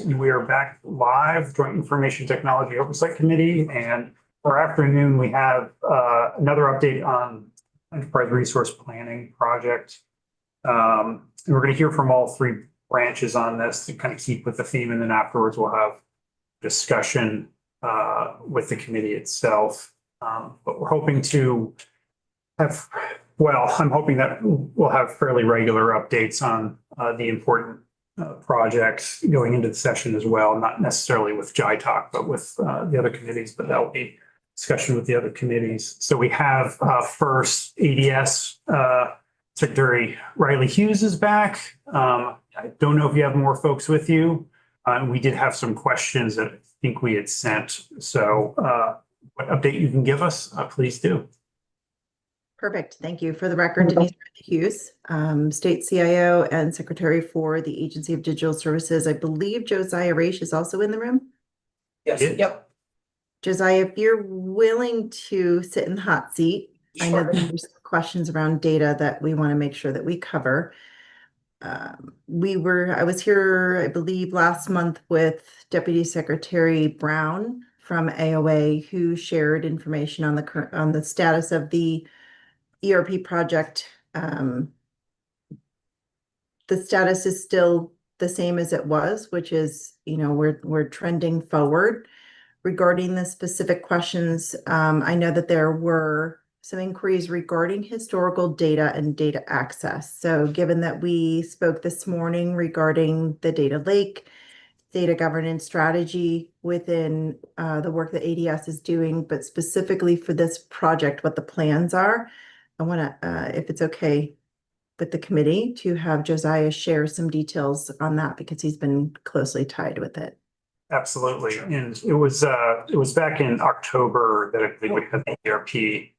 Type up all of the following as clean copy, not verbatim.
We are back live, Joint Information Technology Oversight Committee, and for afternoon, we have another update on Enterprise Resource Planning Project. And we're going to hear from all three branches on this to kind of keep with the theme, and then afterwards we'll have discussion with the committee itself. But we're hoping to have, well, I'm hoping that we'll have fairly regular updates on the important projects going into the session as well, not necessarily with Jitoc, but with the other committees, but that will be discussion with the other committees. So we have first ADS, Secretary Riley Hughes is back. I don't know if you have more folks with you. We did have some questions that I think we had sent. So what update you can give us, please do. Perfect. Thank you. For the record, Denise Hughes, State CIO and Secretary for the Agency of Digital Services. I believe Josiah Raish is also in the room. Yes. Yep. Josiah, if you're willing to sit in the hot seat, sure. I know there's questions around data that we want to make sure that we cover. I was here, I believe, last month with Deputy Secretary Brown from AOA, who shared information on the status of the ERP project. The status is still the same as it was, which is, we're trending forward. Regarding the specific questions, I know that there were some inquiries regarding historical data and data access. So given that we spoke this morning regarding the data lake, data governance strategy within the work that ADS is doing, but specifically for this project, what the plans are, I want to, if it's okay with the committee, to have Josiah share some details on that because he's been closely tied with it. Absolutely. And it was back in October that I think we had the ERP. It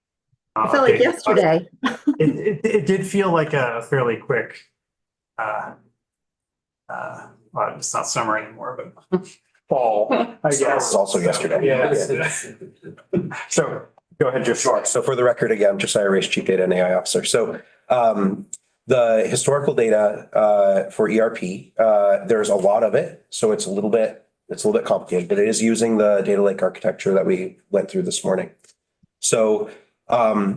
felt like yesterday. It did feel like a fairly quick, well, it's not summer anymore, but fall, I guess. It's also yesterday. Yeah. So go ahead, Joe. Sure. So for the record, again, Josiah Raish, Chief Data and AI Officer. So the historical data for ERP, there's a lot of it. So it's a little bit complicated, but it is using the data lake architecture that we went through this morning. So a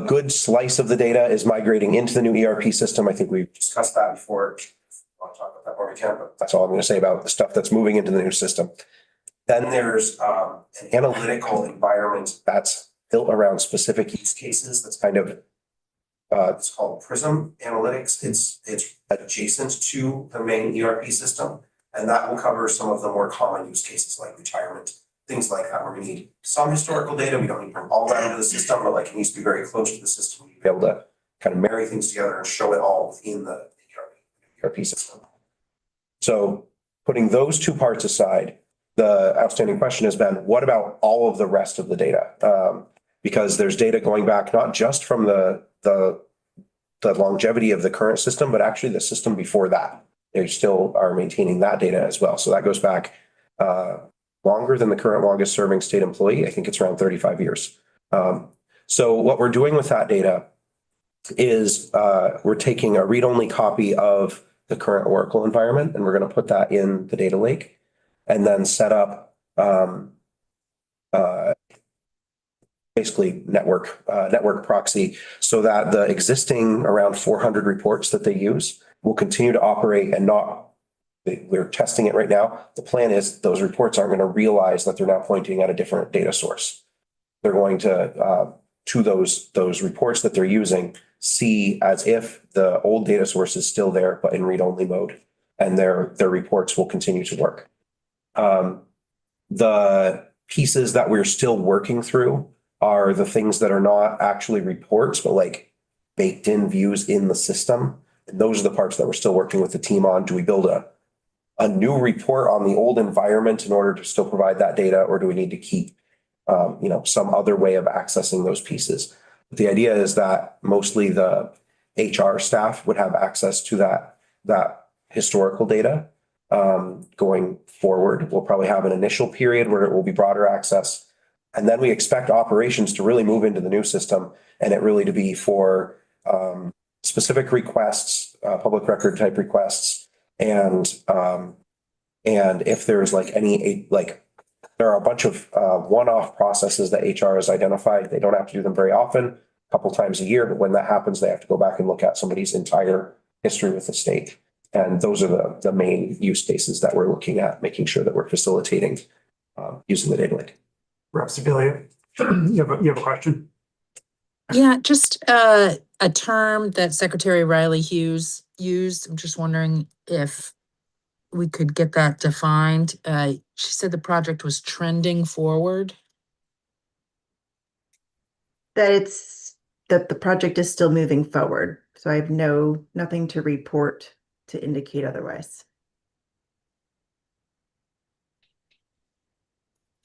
good slice of the data is migrating into the new ERP system. I think we've discussed that before. I'll talk about that when we can, but that's all I'm going to say about the stuff that's moving into the new system. Then there's an analytical environment that's built around specific use cases. That's kind of it's called Prism Analytics. It's adjacent to the main ERP system, and that will cover some of the more common use cases like retirement, things like that, where we need some historical data. We don't need to bring all that into the system, but it needs to be very close to the system. We need to be able to kind of marry things together and show it all within the ERP system. So putting those two parts aside, the outstanding question has been, what about all of the rest of the data? Because there's data going back not just from the longevity of the current system, but actually the system before that. They still are maintaining that data as well. So that goes back longer than the current longest serving state employee. I think it's around 35 years. So what we're doing with that data is we're taking a read-only copy of the current Oracle environment, and we're going to put that in the data lake and then set up basically network proxy so that the existing around 400 reports that they use will continue to operate and not, we're testing it right now. The plan is those reports aren't going to realize that they're now pointing at a different data source. They're going to those reports that they're using, see as if the old data source is still there, but in read-only mode, and their reports will continue to work. The pieces that we're still working through are the things that are not actually reports, but like baked in views in the system. And those are the parts that we're still working with the team on. Do we build a new report on the old environment in order to still provide that data, or do we need to keep some other way of accessing those pieces? But the idea is that mostly the HR staff would have access to that historical data. Going forward, we'll probably have an initial period where it will be broader access. And then we expect operations to really move into the new system, and it really to be for specific requests, public record type requests, And if there's like any, like, there are a bunch of one-off processes that HR has identified. They don't have to do them very often, a couple times a year, but when that happens, they have to go back and look at somebody's entire history with the state. And those are the main use cases that we're looking at, making sure that we're facilitating using the data lake. Rep. Sibilia, you have a question? Yeah, just a term that Secretary Riley Hughes used. I'm just wondering if we could get that defined. She said the project was trending forward. That the project is still moving forward. So I have nothing to report to indicate otherwise.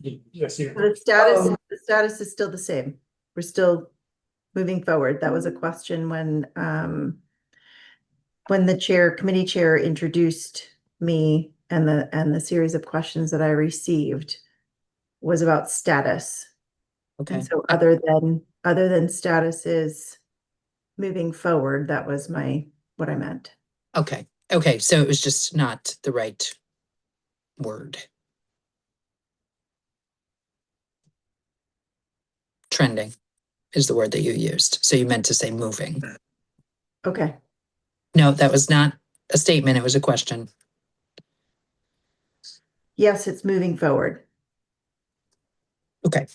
Yes, you. The status is still the same. We're still moving forward. That was a question when the committee chair introduced me and the series of questions that I received was about status. Okay. And so other than status is moving forward, that was what I meant. Okay. Okay. So it was just not the right word. Trending is the word that you used. So you meant to say moving. Okay. No, that was not a statement. It was a question. Yes, it's moving forward. Okay.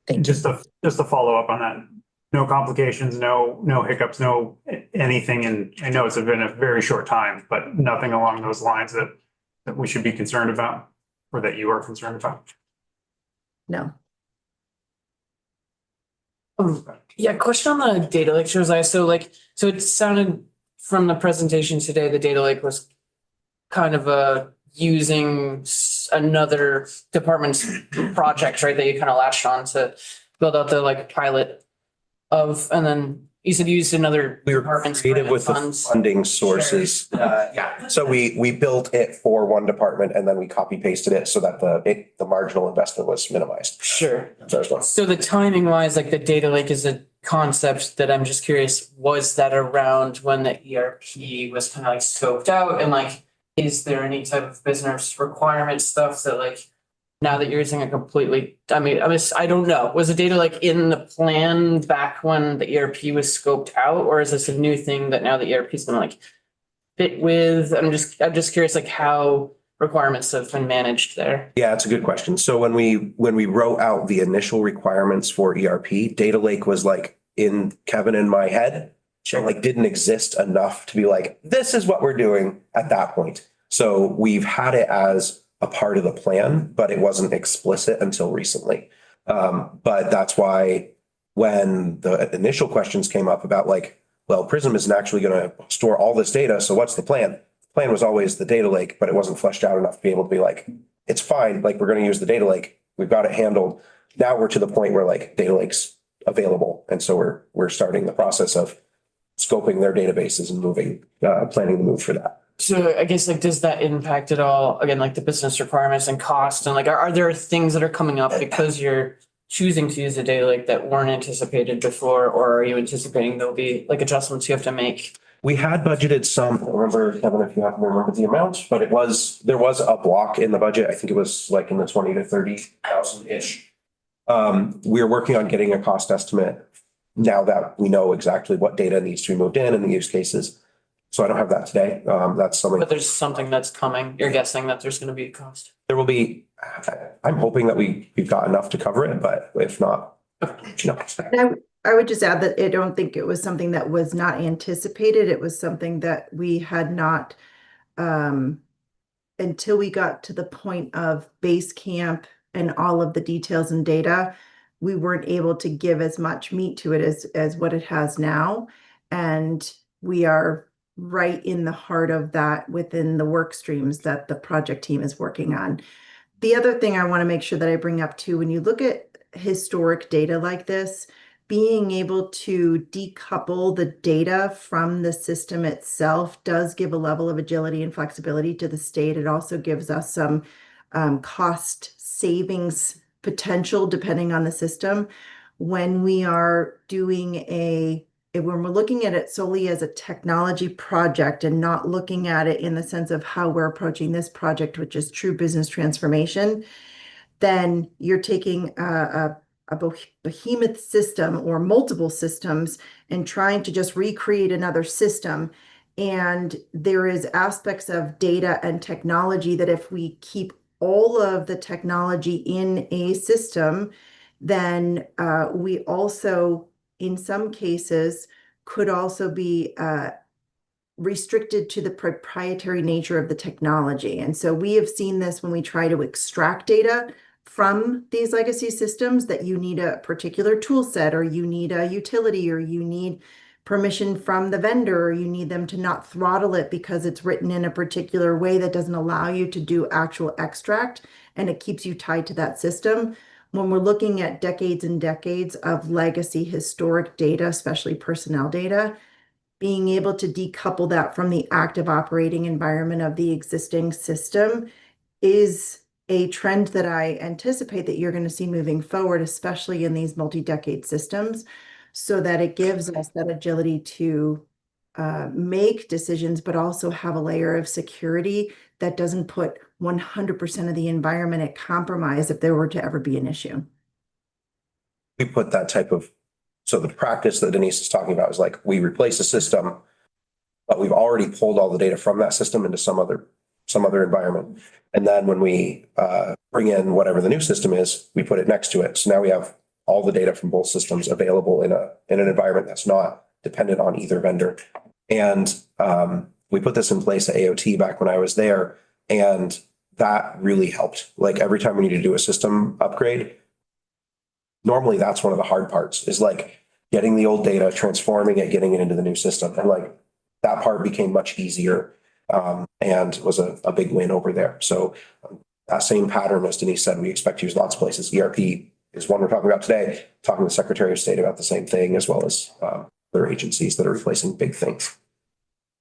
Thank you. Just to follow up on that, no complications, no hiccups, no anything. And I know it's been a very short time, but nothing along those lines that we should be concerned about or that you are concerned about. No. Yeah, question on the data lake shows so it sounded from the presentation today, the data lake was kind of using another department's project, right? That you kind of latched on to build out the like pilot of, and then you said you used another We were department's creative with the funds. funding sources. Yeah, so we built it for one department and then we copy pasted it so that the marginal investment was minimized. Sure. So So the timing wise, like the data lake is a concept that I'm just curious, was that around when the ERP was kind of like scoped out, and like, is there any type of business requirement stuff that like, now that you're using a completely, I don't know, was the data like in the plan back when the ERP was scoped out, or is this a new thing that now the ERP is gonna like fit with? I'm just curious like how requirements have been managed there. yeah, it's a good question. So when we wrote out the initial requirements for ERP, data lake was like in Kevin and my head. So like didn't exist enough to be like, this is what we're doing at that point. So we've had it as a part of the plan, but it wasn't explicit until recently. But that's why when the initial questions came up about like, well, Prism isn't actually going to store all this data. So what's the plan? The plan was always the data lake, but it wasn't fleshed out enough to be able to be like, it's fine. Like we're going to use the data lake. We've got it handled. Now we're to the point where like data lake's available. And so we're starting the process of scoping their databases and planning the move for that. So I guess like, does that impact at all, again, like the business requirements and cost, and like, are there things that are coming up because you're choosing to use a data lake that weren't anticipated before, or are you anticipating there'll be like adjustments you have to make? We had budgeted some, I don't remember, Kevin, if you happen to remember the amount, but there was a block in the budget. I think it was like in the 20 to 30,000-ish. We're working on getting a cost estimate now that we know exactly what data needs to be moved in and the use cases. So I don't have that today. That's something. But there's something that's coming. You're guessing that there's going to be a cost. There will be, I'm hoping that we've got enough to cover it, but if not, no. And I would just add that I don't think it was something that was not anticipated. It was something that we had not, until we got to the point of base camp and all of the details and data, we weren't able to give as much meat to it as what it has now. And we are right in the heart of that within the work streams that the project team is working on. The other thing I want to make sure that I bring up too, when you look at historic data like this, being able to decouple the data from the system itself does give a level of agility and flexibility to the state. It also gives us some cost savings potential depending on the system. When we are doing a when we're looking at it solely as a technology project and not looking at it in the sense of how we're approaching this project, which is true business transformation, then you're taking a behemoth system or multiple systems and trying to just recreate another system. And there is aspects of data and technology that if we keep all of the technology in a system, then we also, in some cases, could also be restricted to the proprietary nature of the technology. And so we have seen this when we try to extract data from these legacy systems, that you need a particular tool set, or you need a utility, or you need permission from the vendor, or you need them to not throttle it because it's written in a particular way that doesn't allow you to do actual extract, and it keeps you tied to that system. When we're looking at decades and decades of legacy historic data, especially personnel data, being able to decouple that from the active operating environment of the existing system is a trend that I anticipate that you're going to see moving forward, especially in these multi-decade systems, so that it gives us that agility to make decisions, but also have a layer of security that doesn't put 100% of the environment at compromise if there were to ever be an issue. We put that type of, so the practice that Denise is talking about is like, we replace a system, but we've already pulled all the data from that system into some other environment. And then when we bring in whatever the new system is, we put it next to it. So now we have all the data from both systems available in an environment that's not dependent on either vendor. And we put this in place at AOT back when I was there, and that really helped. Like every time we need to do a system upgrade, normally that's one of the hard parts, is like getting the old data, transforming it, getting it into the new system. And like that part became much easier and was a big win over there. So that same pattern, as Denise said, we expect to use lots of places. ERP is one we're talking about today, talking to the Secretary of State about the same thing, as well as other agencies that are replacing big things.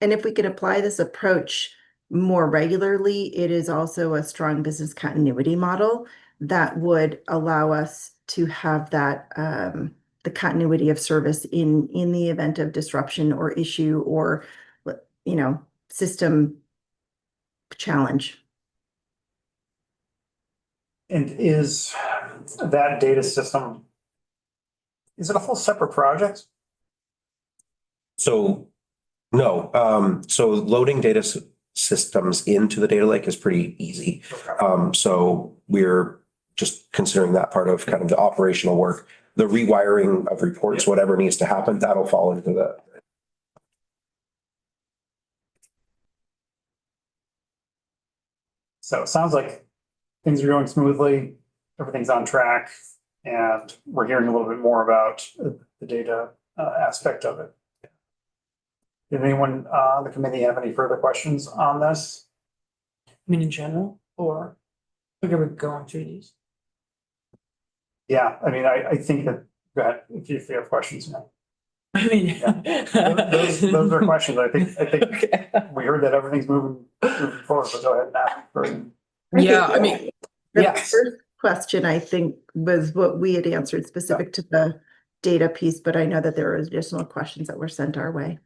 And if we could apply this approach more regularly, it is also a strong business continuity model that would allow us to have that the continuity of service in the event of disruption or issue or system challenge. And is that data system, is it a whole separate project? So no, so loading data systems into the data lake is pretty easy. So we're just considering that part of kind of the operational work. The rewiring of reports, whatever needs to happen, that'll fall into the. So it sounds like things are going smoothly, everything's on track, and we're hearing a little bit more about the data aspect of it. Did anyone on the committee have any further questions on this? I mean, in general, or okay, we're going through these. Yeah, I mean, I think that, go ahead, if you have questions now. I mean, Those are questions. I think Okay. we heard that everything's moving forward, but go ahead and ask first. Yeah, I mean, The yes. first question, I think, was what we had answered specific to the data piece, but I know that there are additional questions that were sent our way.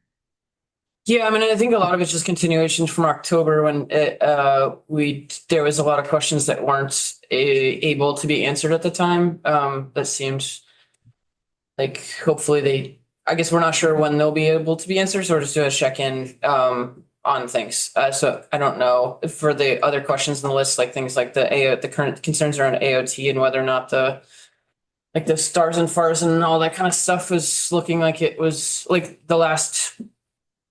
Yeah, I mean, I think a lot of it's just continuations from October when there was a lot of questions that weren't able to be answered at the time. That seemed like hopefully I guess we're not sure when they'll be able to be answered, so we're just doing a check-in on things. So I don't know for the other questions in the list, like things like the current concerns around AOT and whether or not the stars and FARs and all that kind of stuff was looking like it was like the last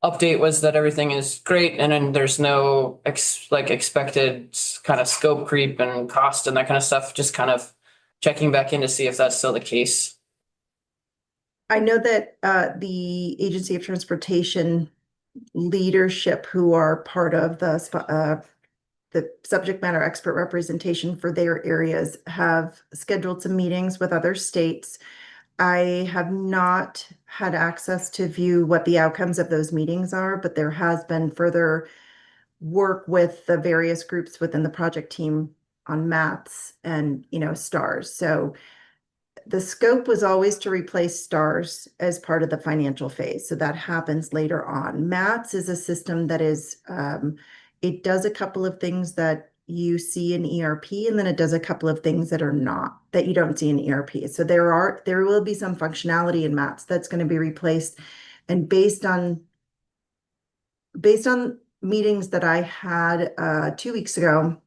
update was that everything is great, and then there's no expected kind of scope creep and cost and that kind of stuff. Just kind of checking back in to see if that's still the case. I know that the Agency of Transportation leadership, who are part of the subject matter expert representation for their areas, have scheduled some meetings with other states. I have not had access to view what the outcomes of those meetings are, but there has been further work with the various groups within the project team on maps and, stars. So the scope was always to replace STARS as part of the financial phase. So that happens later on. MATS is a system that is, it does a couple of things that you see in ERP, and then it does a couple of things that are not, that you don't see in ERP. So there will be some functionality in MATS that's going to be replaced. And based on meetings that I had 2 weeks ago,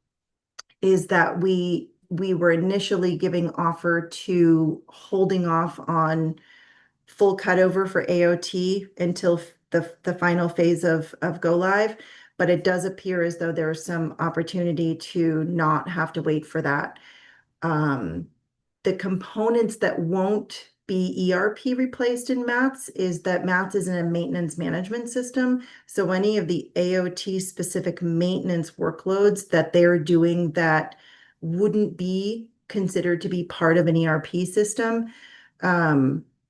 is that we were initially giving offer to holding off on full cutover for AOT until the final phase of go live. But it does appear as though there is some opportunity to not have to wait for that. The components that won't be ERP replaced in MATS is that MATS isn't a maintenance management system. So any of the AOT specific maintenance workloads that they're doing that wouldn't be considered to be part of an ERP system,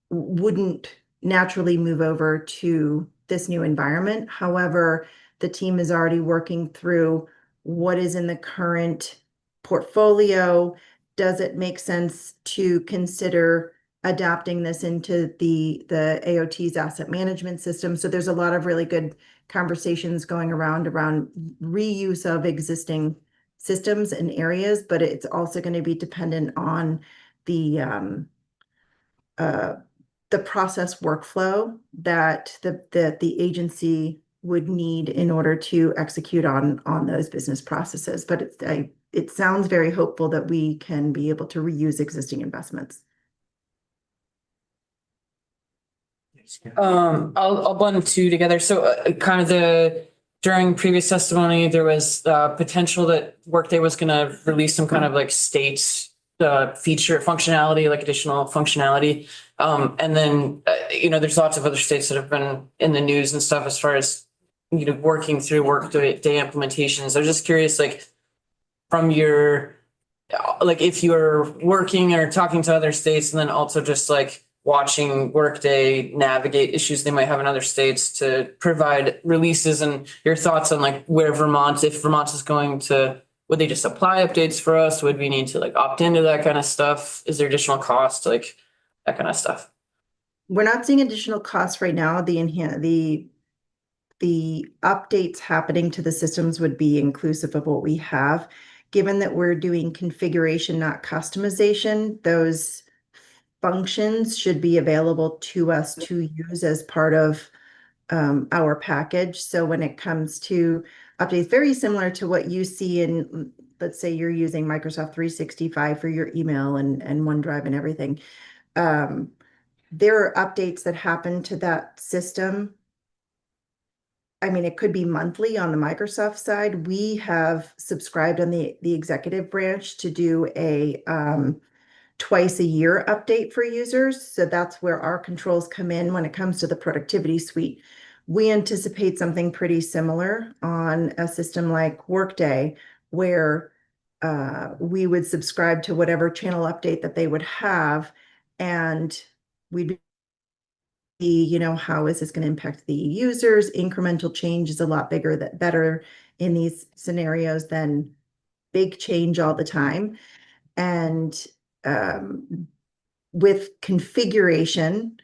wouldn't naturally move over to this new environment. However, the team is already working through what is in the current portfolio. Does it make sense to consider adapting this into the AOT's asset management system? So there's a lot of really good conversations going around reuse of existing systems and areas, but it's also going to be dependent on the process workflow that the agency would need in order to execute on those business processes. But it sounds very hopeful that we can be able to reuse existing investments. I'll blend two together. So kind of during previous testimony, there was potential that Workday was going to release some kind of like state feature functionality, like additional functionality. And then, there's lots of other states that have been in the news and stuff as far as, working through Workday implementations. I was just curious, like from your, like if you're working or talking to other states and then also just like watching Workday navigate issues they might have in other states to provide releases, and your thoughts on like where if Vermont is going to, would they just apply updates for us? Would we need to like opt into that kind of stuff? Is there additional cost, like that kind of stuff? We're not seeing additional costs right now. The updates happening to the systems would be inclusive of what we have. Given that we're doing configuration, not customization, those functions should be available to us to use as part of our package. So when it comes to updates, very similar to what you see in, let's say you're using Microsoft 365 for your email and OneDrive and everything. There are updates that happen to that system. I mean, it could be monthly on the Microsoft side. We have subscribed on the executive branch to do a twice a year update for users. So that's where our controls come in when it comes to the productivity suite. We anticipate something pretty similar on a system like Workday, where we would subscribe to whatever channel update that they would have, and we'd be, how is this going to impact the users? Incremental change is a lot better in these scenarios than big change all the time. And with configuration,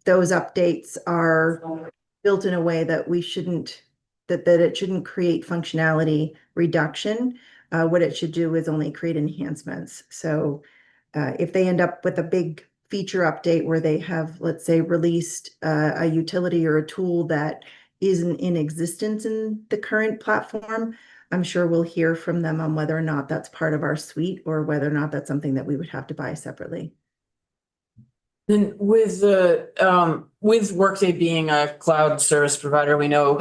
those updates are built in a way that we shouldn't, that it shouldn't create functionality reduction. What it should do is only create enhancements. So if they end up with a big feature update where they have, let's say, released a utility or a tool that isn't in existence in the current platform, I'm sure we'll hear from them on whether or not that's part of our suite or whether or not that's something that we would have to buy separately. Then with with Workday being a cloud service provider, we know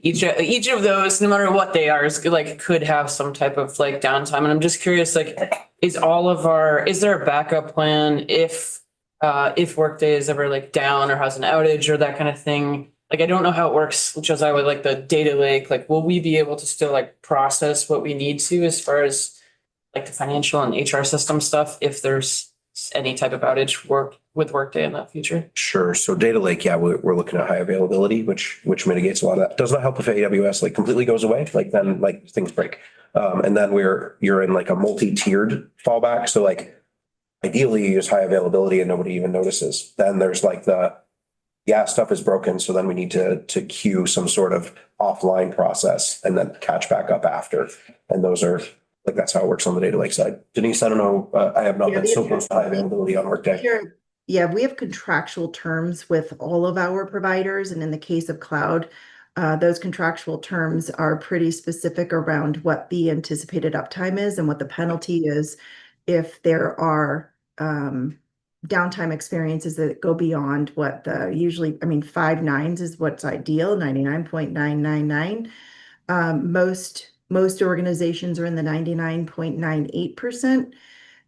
each of those, no matter what they are, is like could have some type of like downtime. And I'm just curious, like, is there a backup plan if Workday is ever like down or has an outage or that kind of thing? Like, I don't know how it works, Josiah, with like the data lake. Like, will we be able to still like process what we need to as far as like the financial and HR system stuff if there's any type of outage with Workday in that future? Sure. So data lake, yeah, we're looking at high availability, which mitigates a lot of that. Does not help if AWS like completely goes away, like then like things break. And then you're in like a multi-tiered fallback. So like ideally you use high availability and nobody even notices. Then there's like stuff is broken, so then we need to queue some sort of offline process and then catch back up after. And those are, like, that's how it works on the data lake side. Denise, I don't know, I have not Yeah, been so close to high availability on Workday. Here, yeah, we have contractual terms with all of our providers, and in the case of cloud, those contractual terms are pretty specific around what the anticipated uptime is and what the penalty is if there are downtime experiences that go beyond what the usually, I mean, 5 nines is what's ideal, 99.999. Most organizations are in the 99.98%.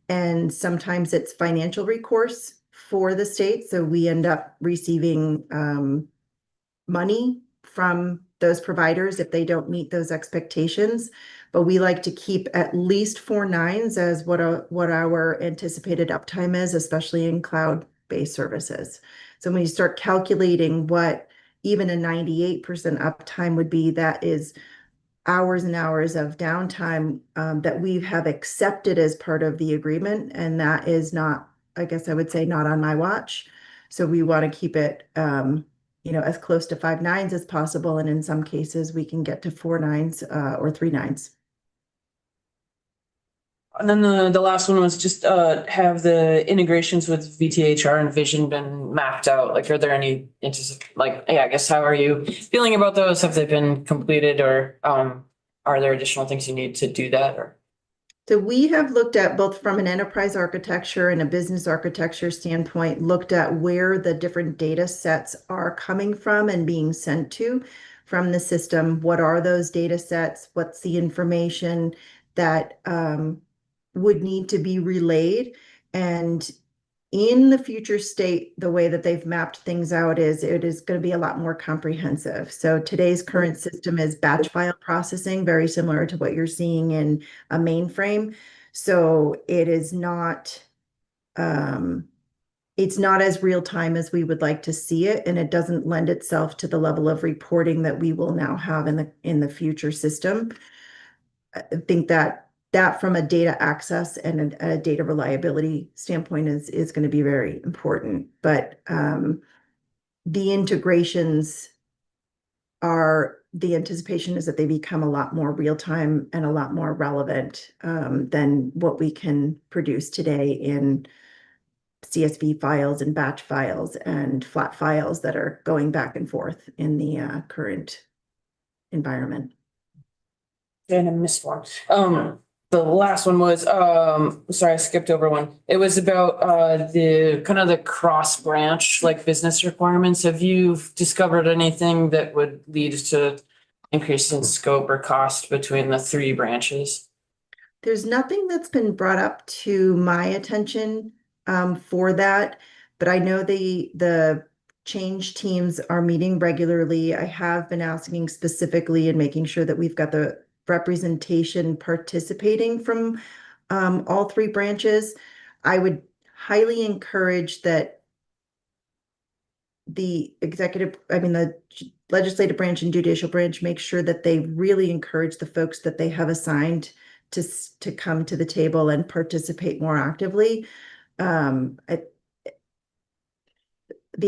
And sometimes it's financial recourse for the state. So we end up receiving money from those providers if they don't meet those expectations. But we like to keep at least 4 nines as what our anticipated uptime is, especially in cloud-based services. So when you start calculating what even a 98% uptime would be, that is hours and hours of downtime that we have accepted as part of the agreement. And that is not, I guess I would say, not on my watch. So we want to keep it, as close to 5 nines as possible. And in some cases, we can get to 4 nines or 3 nines. And then the last one was just have the integrations with VTHR and Vision been mapped out? Like, are there any I guess how are you feeling about those? Have they been completed, or are there additional things you need to do that? Or so we have looked at both from an enterprise architecture and a business architecture standpoint, looked at where the different data sets are coming from and being sent to from the system. What are those data sets? What's the information that would need to be relayed? And in the future state, the way that they've mapped things out is it is going to be a lot more comprehensive. So today's current system is batch file processing, very similar to what you're seeing in a mainframe. So it is not, it's not as real time as we would like to see it, and it doesn't lend itself to the level of reporting that we will now have in the future system. I think that from a data access and a data reliability standpoint is going to be very important. But the integrations the anticipation is that they become a lot more real time and a lot more relevant than what we can produce today in CSV files and batch files and flat files that are going back and forth in the current environment. and I missed one. The last one was sorry, I skipped over one. It was about the kind of the cross branch like business requirements. Have you discovered anything that would lead to increase in scope or cost between the 3 branches? There's nothing that's been brought up to my attention for that, but I know the change teams are meeting regularly. I have been asking specifically and making sure that we've got the representation participating from all 3 branches. I would highly encourage that the legislative branch and judicial branch make sure that they really encourage the folks that they have assigned to come to the table and participate more actively. The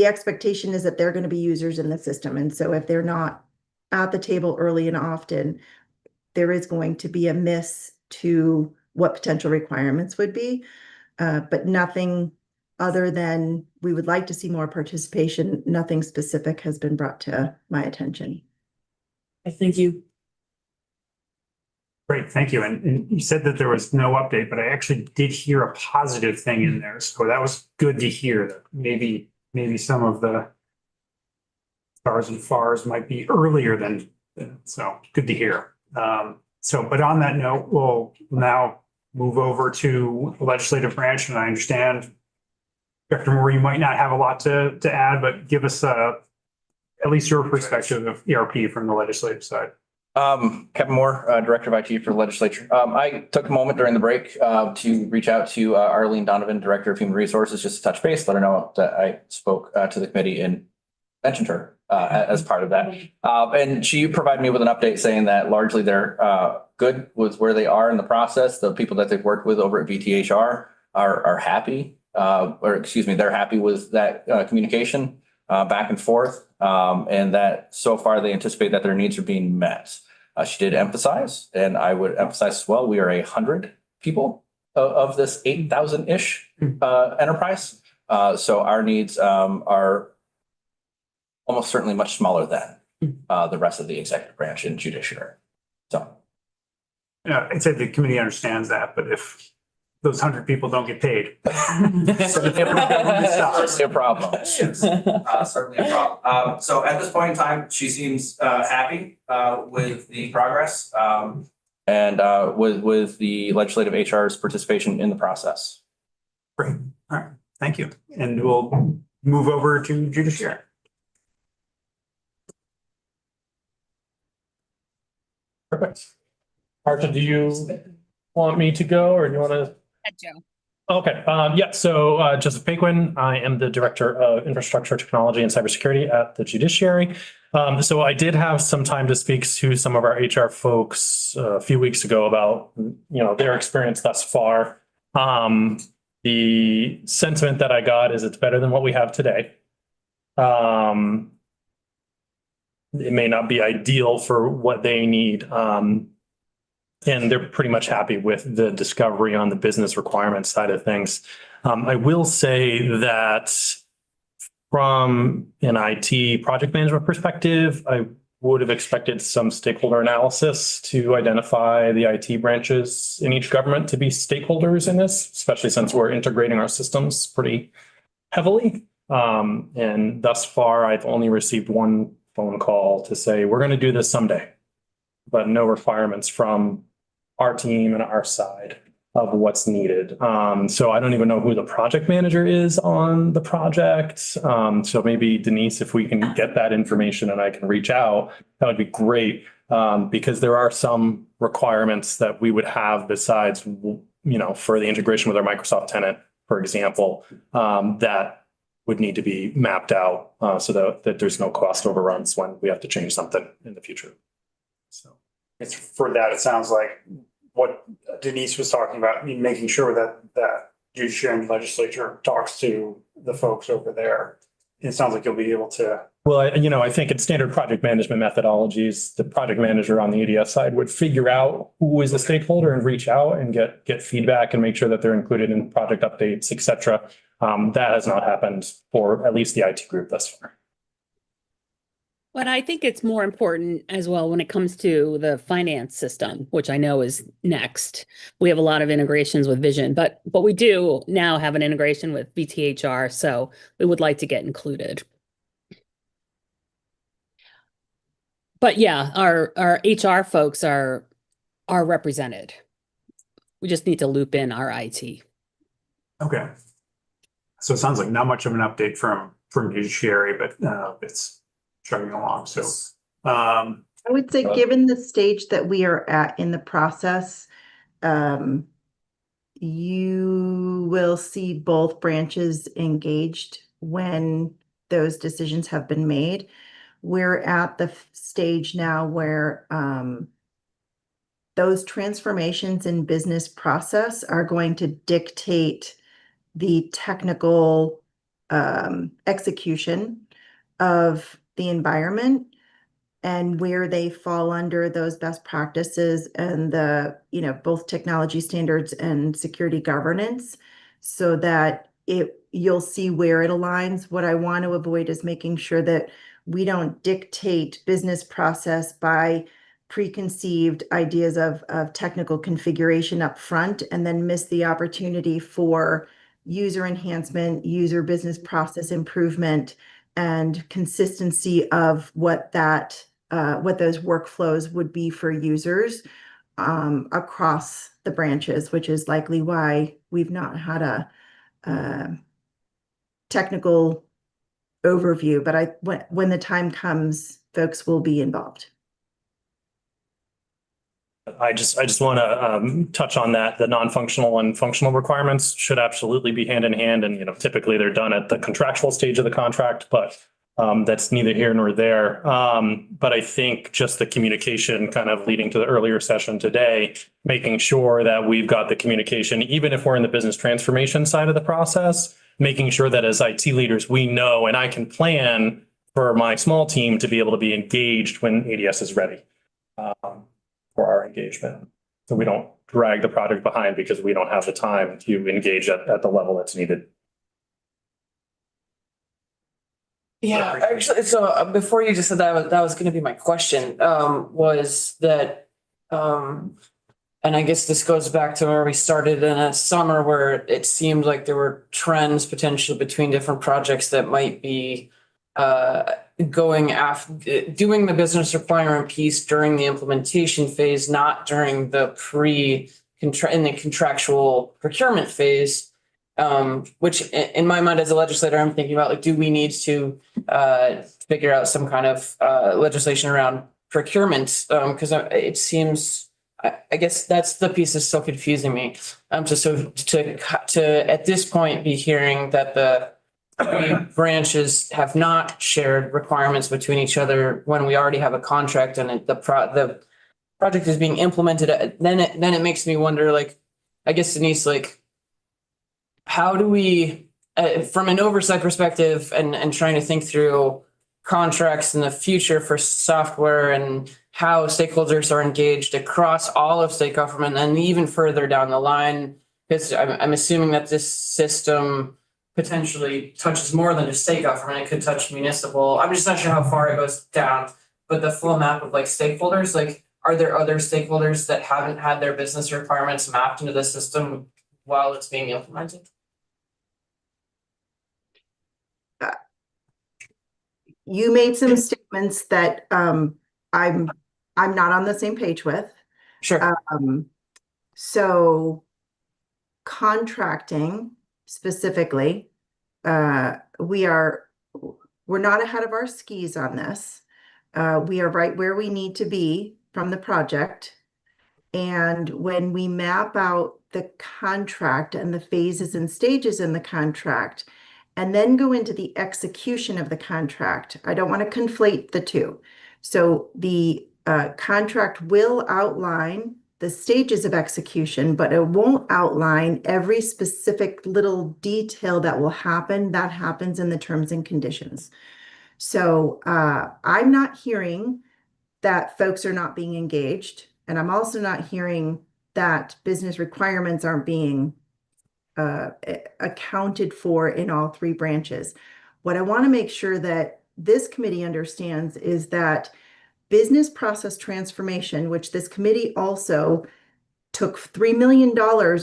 expectation is that they're going to be users in the system. And so if they're not at the table early and often, there is going to be a miss to what potential requirements would be. But nothing other than we would like to see more participation. Nothing specific has been brought to my attention. I thank you. Great, thank you. And you said that there was no update, but I actually did hear a positive thing in there. So that was good to hear that maybe some of the stars and FARs might be earlier than so good to hear. But on that note, we'll now move over to the legislative branch. And I understand, Director Moore, you might not have a lot to add, but give us at least your perspective of ERP from the legislative side. Kevin Moore, Director of IT for the Legislature. I took a moment during the break to reach out to Arlene Donovan, Director of Human Resources, just to touch base, let her know that I spoke to the committee and mentioned her as part of that. And she provided me with an update saying that largely they're good with where they are in the process. The people that they've worked with over at VTHR are happy, or excuse me, they're happy with that communication back and forth, and that so far they anticipate that their needs are being met. She did emphasize, and I would emphasize as well, we are 100 people of this 8,000-ish enterprise. So our needs are almost certainly much smaller than the rest of the executive branch and judiciary. So. Yeah, I'd say the committee understands that, but if those 100 people don't get paid. Certainly a problem. Yes, certainly a problem. So at this point in time, she seems happy with the progress and with the legislative HR's participation in the process. Great. All right. Thank you. And we'll move over to judiciary. Perfect. Arta, do you want me to go or do you want to? Joe. Okay, yeah, so Joseph Paquin, I am the Director of Infrastructure, Technology, and Cybersecurity at the Judiciary. So I did have some time to speak to some of our HR folks a few weeks ago about, their experience thus far. The sentiment that I got is it's better than what we have today. It may not be ideal for what they need. And they're pretty much happy with the discovery on the business requirements side of things. I will say that from an IT project management perspective, I would have expected some stakeholder analysis to identify the IT branches in each government to be stakeholders in this, especially since we're integrating our systems pretty heavily. And thus far, I've only received one phone call to say, we're going to do this someday, but no requirements from our team and our side of what's needed. So I don't even know who the project manager is on the project. So maybe Denise, if we can get that information and I can reach out, that would be great. Because there are some requirements that we would have besides, for the integration with our Microsoft tenant, for example, that would need to be mapped out so that there's no cost overruns when we have to change something in the future. So. It's for that, it sounds like what Denise was talking about, making sure that judiciary and legislature talks to the folks over there. It sounds like you'll be able to. Well, I think in standard project management methodologies, the project manager on the EDS side would figure out who is the stakeholder and reach out and get feedback and make sure that they're included in project updates, et cetera. That has not happened for at least the IT group thus far. But I think it's more important as well when it comes to the finance system, which I know is next. We have a lot of integrations with Vision, but we do now have an integration with BTHR, so we would like to get included. But yeah, our HR folks are represented. We just need to loop in our IT. Okay. So it sounds like not much of an update from judiciary, but it's chugging along. So I would say, given the stage that we are at in the process, you will see both branches engaged when those decisions have been made. We're at the stage now where those transformations in business process are going to dictate the technical execution of the environment and where they fall under those best practices and the, both technology standards and security governance, so that you'll see where it aligns. What I want to avoid is making sure that we don't dictate business process by preconceived ideas of technical configuration up front and then miss the opportunity for user enhancement, user business process improvement, and consistency of what those workflows would be for users across the branches, which is likely why we've not had a technical overview. But when the time comes, folks will be involved. I just want to touch on that. The non-functional and functional requirements should absolutely be hand in hand. And, typically they're done at the contractual stage of the contract, but That's neither here nor there. But I think just the communication kind of leading to the earlier session today, making sure that we've got the communication, even if we're in the business transformation side of the process, making sure that as IT leaders, we know and I can plan for my small team to be able to be engaged when ADS is ready for our engagement. So we don't drag the project behind because we don't have the time to engage at the level that's needed. Yeah, actually, so before you just said that was going to be my question, was that, and I guess this goes back to where we started in a summer where it seemed like there were trends potentially between different projects that might be going after doing the business requirement piece during the implementation phase, not during the in the contractual procurement phase. Which in my mind as a legislator, I'm thinking about like, do we need to figure out some kind of legislation around procurement? Because it seems, I guess that's the piece that's so confusing me. To at this point be hearing that the branches have not shared requirements between each other when we already have a contract and the project is being implemented, then it makes me wonder, like, I guess Denise, like, how do we, from an oversight perspective and trying to think through contracts in the future for software and how stakeholders are engaged across all of state government and even further down the line, because I'm assuming that this system potentially touches more than just state government. It could touch municipal. I'm just not sure how far it goes down, but the full map of like stakeholders, like, are there other stakeholders that haven't had their business requirements mapped into the system while it's being implemented? You made some statements that I'm not on the same page with. Sure. So contracting specifically, we're not ahead of our skis on this. We are right where we need to be from the project. And when we map out the contract and the phases and stages in the contract, and then go into the execution of the contract, I don't want to conflate the two. So the contract will outline the stages of execution, but it won't outline every specific little detail that will happen. That happens in the terms and conditions. So I'm not hearing that folks are not being engaged. And I'm also not hearing that business requirements aren't being accounted for in all three branches. What I want to make sure that this committee understands is that business process transformation, which this committee also took $3 million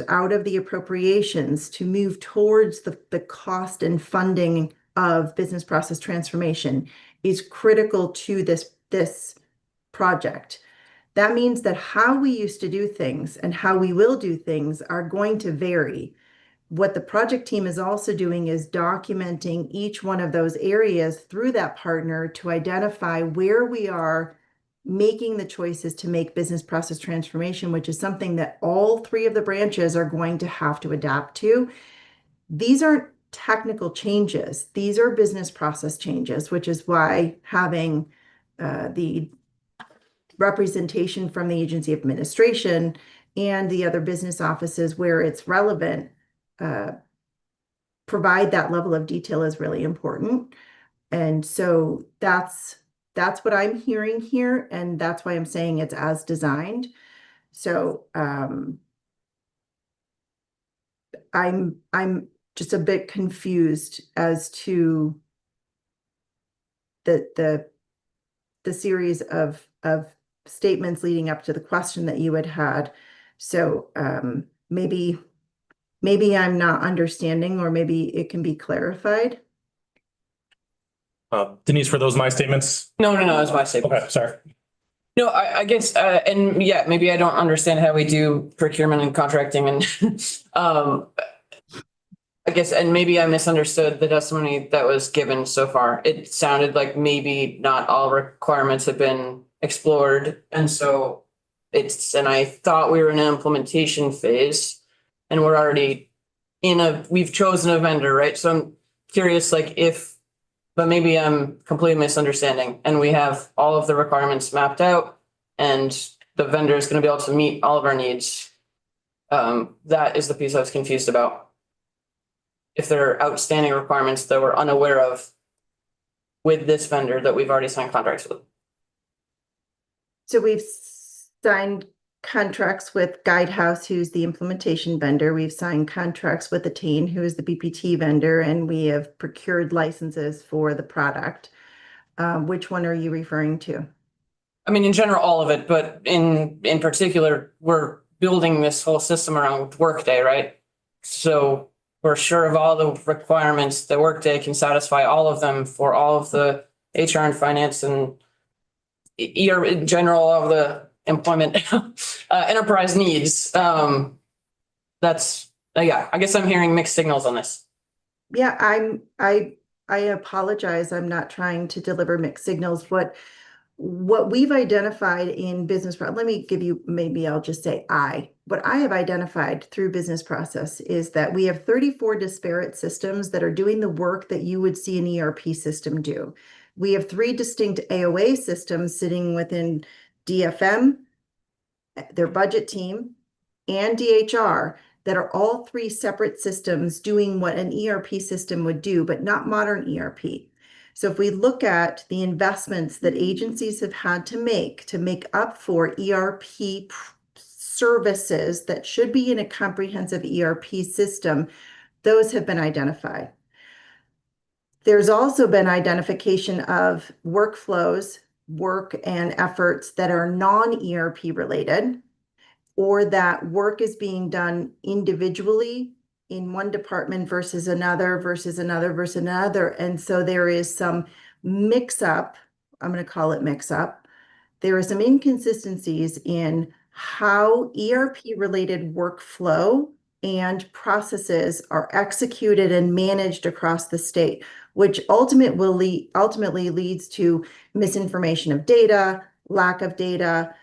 out of the appropriations to move towards the cost and funding of business process transformation, is critical to this project. That means that how we used to do things and how we will do things are going to vary. What the project team is also doing is documenting each one of those areas through that partner to identify where we are making the choices to make business process transformation, which is something that all three of the branches are going to have to adapt to. These aren't technical changes. These are business process changes, which is why having the representation from the agency administration and the other business offices where it's relevant provide that level of detail is really important. And so that's what I'm hearing here, and that's why I'm saying it's as designed. So I'm just a bit confused as to the series of statements leading up to the question that you had. So maybe I'm not understanding, or maybe it can be clarified. Denise, for those my statements? No, it's my statement. Okay, sorry. No, I guess, and yeah, maybe I don't understand how we do procurement and contracting and, I guess, and maybe I misunderstood the testimony that was given so far. It sounded like maybe not all requirements have been explored. And so and I thought we were in an implementation phase and we're already we've chosen a vendor, right? So I'm curious, like, if but maybe I'm completely misunderstanding and we have all of the requirements mapped out and the vendor is going to be able to meet all of our needs. That is the piece I was confused about. If there are outstanding requirements that we're unaware of with this vendor that we've already signed contracts with. So we've signed contracts with Guidehouse, who's the implementation vendor. We've signed contracts with Attain, who is the BPT vendor, and we have procured licenses for the product. Which one are you referring to? I mean, in general, all of it, but in particular, we're building this whole system around Workday, right? So we're sure of all the requirements that Workday can satisfy all of them for all of the HR and finance and ER in general of the employment enterprise needs. That's yeah, I guess I'm hearing mixed signals on this. Yeah, I apologize. I'm not trying to deliver mixed signals. What we've identified in business, let me give you, maybe I'll just say what I have identified through business process is that we have 34 disparate systems that are doing the work that you would see an ERP system do. We have 3 distinct AOA systems sitting within DFM, their budget team, and DHR that are all 3 separate systems doing what an ERP system would do, but not modern ERP. So if we look at the investments that agencies have had to make up for ERP services that should be in a comprehensive ERP system, those have been identified. There's also been identification of workflows, work and efforts that are non-ERP related, or that work is being done individually in one department versus another, versus another, versus another. And so there is some mix-up, I'm going to call it mix-up. There are some inconsistencies in how ERP-related workflow and processes are executed and managed across the state, which ultimately leads to misinformation of data, lack of data,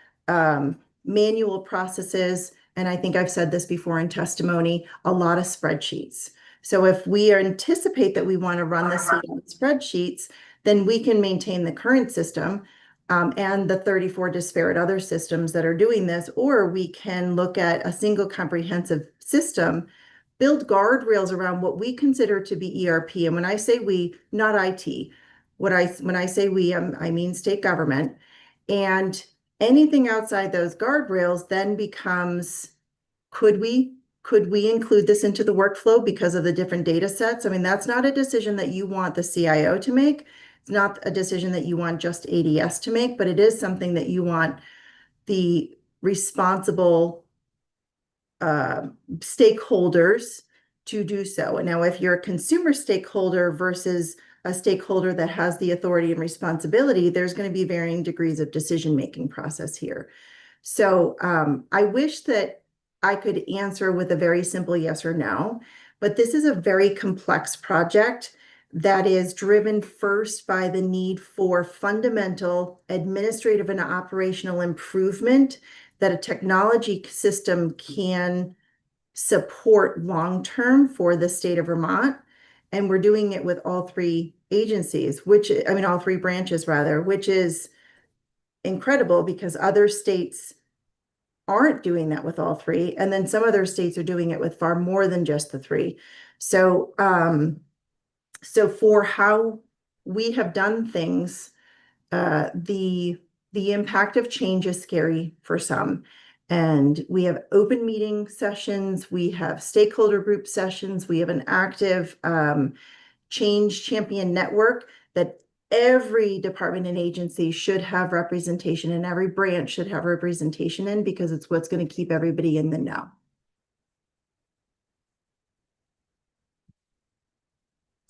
manual processes, and I think I've said this before in testimony, a lot of spreadsheets. So if we anticipate that we want to run this on spreadsheets, then we can maintain the current system and the 34 disparate other systems that are doing this, or we can look at a single comprehensive system, build guardrails around what we consider to be ERP. And when I say we, not IT, when I say we, I mean state government. And anything outside those guardrails then becomes, could we include this into the workflow because of the different data sets? I mean, that's not a decision that you want the CIO to make. It's not a decision that you want just ADS to make, but it is something that you want the responsible stakeholders to do so. And now if you're a consumer stakeholder versus a stakeholder that has the authority and responsibility, there's going to be varying degrees of decision-making process here. So I wish that I could answer with a very simple yes or no, but this is a very complex project that is driven first by the need for fundamental administrative and operational improvement that a technology system can support long-term for the state of Vermont. And we're doing it with all 3 agencies, all 3 branches rather, which is incredible because other states aren't doing that with all 3. And then some other states are doing it with far more than just the 3. So, so for how we have done things, the impact of change is scary for some. And we have open meeting sessions, we have stakeholder group sessions, we have an active change champion network that every department and agency should have representation and every branch should have representation in, because it's what's going to keep everybody in the know.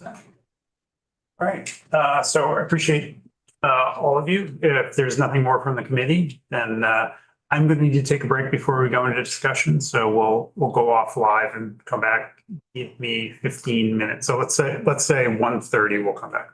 All right, so I appreciate all of you. If there's nothing more from the committee, then I'm going to need to take a break before we go into discussion. So we'll go off live and come back. Give me 15 minutes. So let's say 1:30 we'll come back.